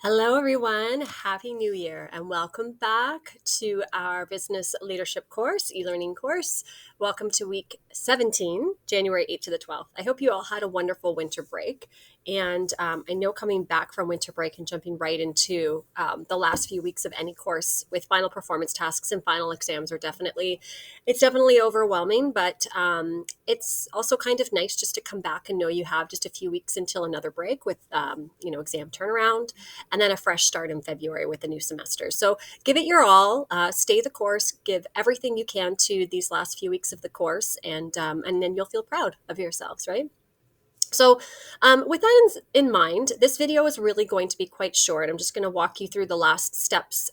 Hello, everyone. Happy New Year and welcome back to our business leadership course, e-learning course. Welcome to week 17, January 8th to the 12th. I hope you all had a wonderful winter break. And I know coming back from winter break and jumping right into the last few weeks of any course with final performance tasks and final exams it's definitely overwhelming, but it's also kind of nice just to come back and know you have just a few weeks until another break with, exam turnaround and then a fresh start in February with the new semester. So give it your all, stay the course, give everything you can to these last few weeks of the course, and then you'll feel proud of yourselves, right? So with that in mind, this video is really going to be quite short. I'm just going to walk you through the last steps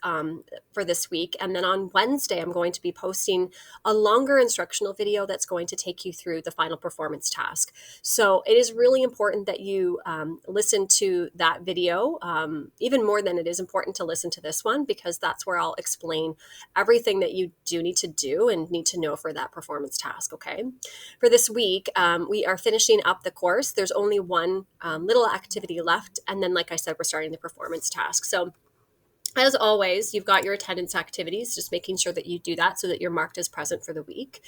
for this week. And then on Wednesday, I'm going to be posting a longer instructional video that's going to take you through the final performance task. So it is really important that you listen to that video, even more than it is important to listen to this one, because that's where I'll explain everything that you do need to do and need to know for that performance task, okay? For this week, we are finishing up the course. There's only one little activity left. And then, like I said, we're starting the performance task. So as always, you've got your attendance activities, just making sure that you do that so that you're marked as present for the week.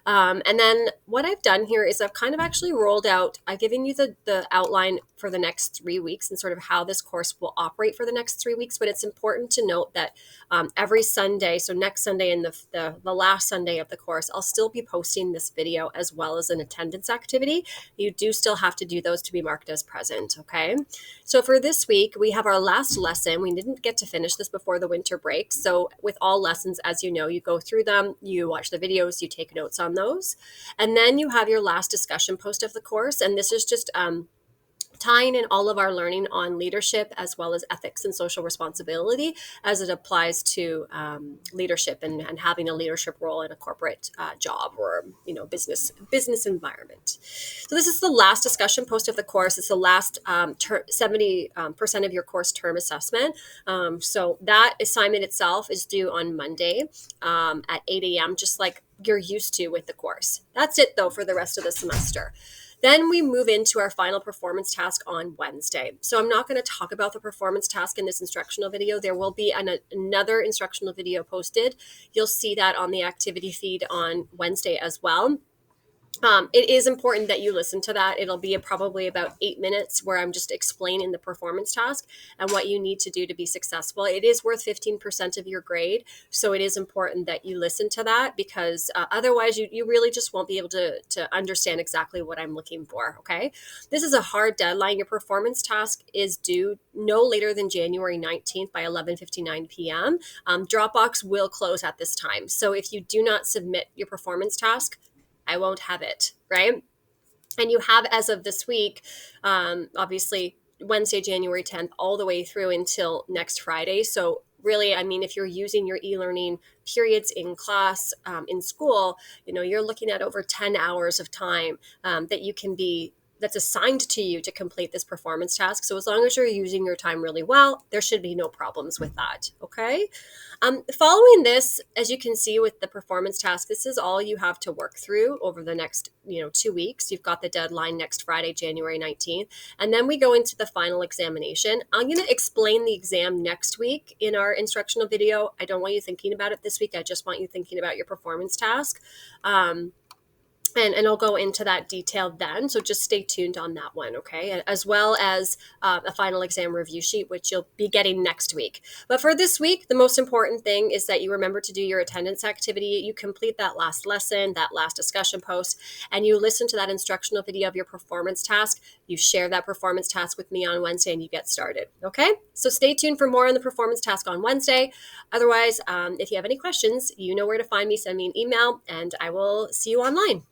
And then what I've done here is I've kind of actually rolled out, I've given you the outline for the next 3 weeks and sort of how this course will operate for the next 3 weeks. But it's important to note that every Sunday, so next Sunday and the last Sunday of the course, I'll still be posting this video as well as an attendance activity. You do still have to do those to be marked as present, okay? So for this week, we have our last lesson. We didn't get to finish this before the winter break. So with all lessons, as you know, you go through them, you watch the videos, you take notes on those, and then you have your last discussion post of the course. And this is just tying in all of our learning on leadership as well as ethics and social responsibility as it applies to leadership and having a leadership role in a corporate job or business environment. So this is the last discussion post of the course. It's the last 70% of your course term assessment. So that assignment itself is due on Monday at 8 a.m., just like you're used to with the course. That's it, though, for the rest of the semester. Then we move into our final performance task on Wednesday. So I'm not going to talk about the performance task in this instructional video. There will be another instructional video posted. You'll see that on the activity feed on Wednesday as well. It is important that you listen to that. It'll be probably about 8 minutes where I'm just explaining the performance task and what you need to do to be successful. It is worth 15% of your grade. So it is important that you listen to that because otherwise you really just won't be able to understand exactly what I'm looking for, okay? This is a hard deadline. Your performance task is due no later than January 19th by 11:59 p.m. Dropbox will close at this time. So if you do not submit your performance task, I won't have it, right? And you have, as of this week, obviously Wednesday, January 10th, all the way through until next Friday. So really, I mean, if you're using your e-learning periods in class, in school, you're looking at over 10 hours of time that's assigned to you to complete this performance task. So as long as you're using your time really well, there should be no problems with that, okay? Following this, as you can see with the performance task, this is all you have to work through over the next 2 weeks. You've got the deadline next Friday, January 19th, and then we go into the final examination. I'm going to explain the exam next week in our instructional video. I don't want you thinking about it this week. I just want you thinking about your performance task. And I'll go into that detail then. So just stay tuned on that one, okay? As well as a final exam review sheet, which you'll be getting next week. But for this week, the most important thing is that you remember to do your attendance activity. You complete that last lesson, that last discussion post, and you listen to that instructional video of your performance task. You share that performance task with me on Wednesday and you get started, okay? So stay tuned for more on the performance task on Wednesday. Otherwise, if you have any questions, you know where to find me. Send me an email and I will see you online.